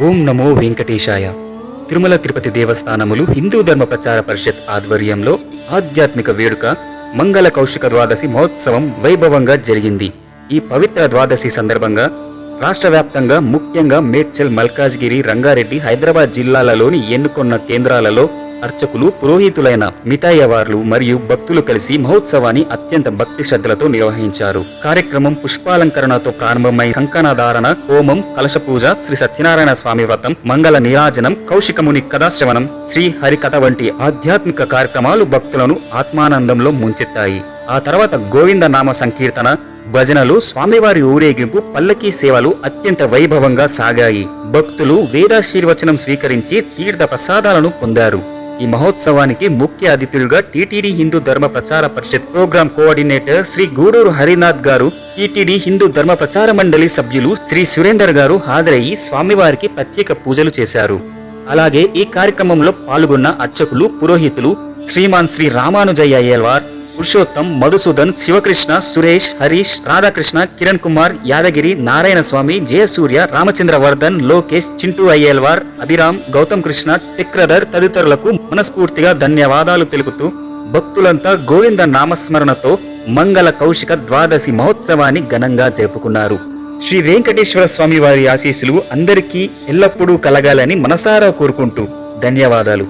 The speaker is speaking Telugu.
ఓం నమో వెంకటేశాయ. తిరుమల తిరుపతి దేవస్థానములు హిందూ ధర్మ ప్రచార పరిషత్ ఆధ్వర్యంలో ఆధ్యాత్మిక వేడుక మంగళ కౌశిక ద్వాదశి మహోత్సవం వైభవంగా జరిగింది. ఈ పవిత్ర ద్వాదశి సందర్భంగా రాష్ట్ర వ్యాప్తంగా ముఖ్యంగా మేడ్చల్, మల్కాజ్గిరి, రంగారెడ్డి, హైదరాబాద్ జిల్లాలలోని ఎన్నుకొన్న కేంద్రాలలో అర్చకులు, పురోహితులైన మితాయవార్లు మరియు భక్తులు కలిసి మహోత్సవాన్ని అత్యంత భక్తి శ్రద్ధలతో నిర్వహించారు. కార్యక్రమం పుష్పాలంకరణతో ప్రారంభమై కంకణధారణ, హోమం, కలశ పూజ, శ్రీ సత్యనారాయణ స్వామి వ్రతం, మంగళ నీరాజనం, కౌశికముని కథాశ్రవణం, శ్రీ హరికథ వంటి ఆధ్యాత్మిక కార్యక్రమాలు భక్తులను ఆత్మానందంలో ముంచెత్తాయి. ఆ తర్వాత గోవింద నామ సంకీర్తన, భజనలు, స్వామివారి ఊరేగింపు, పల్లకీ సేవలు అత్యంత వైభవంగా సాగాయి. భక్తులు వేదాశీర్వచనం స్వీకరించి తీర్థ ప్రసాదాలను పొందారు. ఈ మహోత్సవానికి ముఖ్య అతిథులుగా టీటీడీ హిందూ ధర్మ ప్రచార పరిషత్ ప్రోగ్రామ్ కోఆర్డినేటర్ శ్రీ గూడూరు హరినాథ్ గారు, టీటీడీ హిందూ ధర్మ ప్రచార మండలి సభ్యులు శ్రీ సురేందర్ గారు హాజరయ్యి స్వామివారికి ప్రత్యేక పూజలు చేశారు. అలాగే ఈ కార్యక్రమంలో పాల్గొన్న అర్చకులు, పురోహితులు శ్రీమాన్ శ్రీ రామానుజయ్య అయ్యల్వార్, పురుషోత్తం, మధుసూదన్, శివకృష్ణ, సురేష్, హరీష్, రాధాకృష్ణ, కిరణ్ కుమార్, యాదగిరి, నారాయణ స్వామి, జయసూర్య, రామచంద్రవర్ధన్, లోకేష్, చింటూ అయ్యల్వార్, అభిరామ్, గౌతమ్ కృష్ణ, చక్రధర్ తదితరులకు మనస్ఫూర్తిగా ధన్యవాదాలు తెలుపుతూ భక్తులంతా గోవింద నామస్మరణతో మంగళ కౌశిక ద్వాదశి మహోత్సవాన్ని ఘనంగా జరుపుకున్నారు. శ్రీ వెంకటేశ్వర స్వామి వారి ఆశీస్సులు అందరికీ ఎల్లప్పుడూ కలగాలని మనసారా కోరుకుంటూ ధన్యవాదాలు.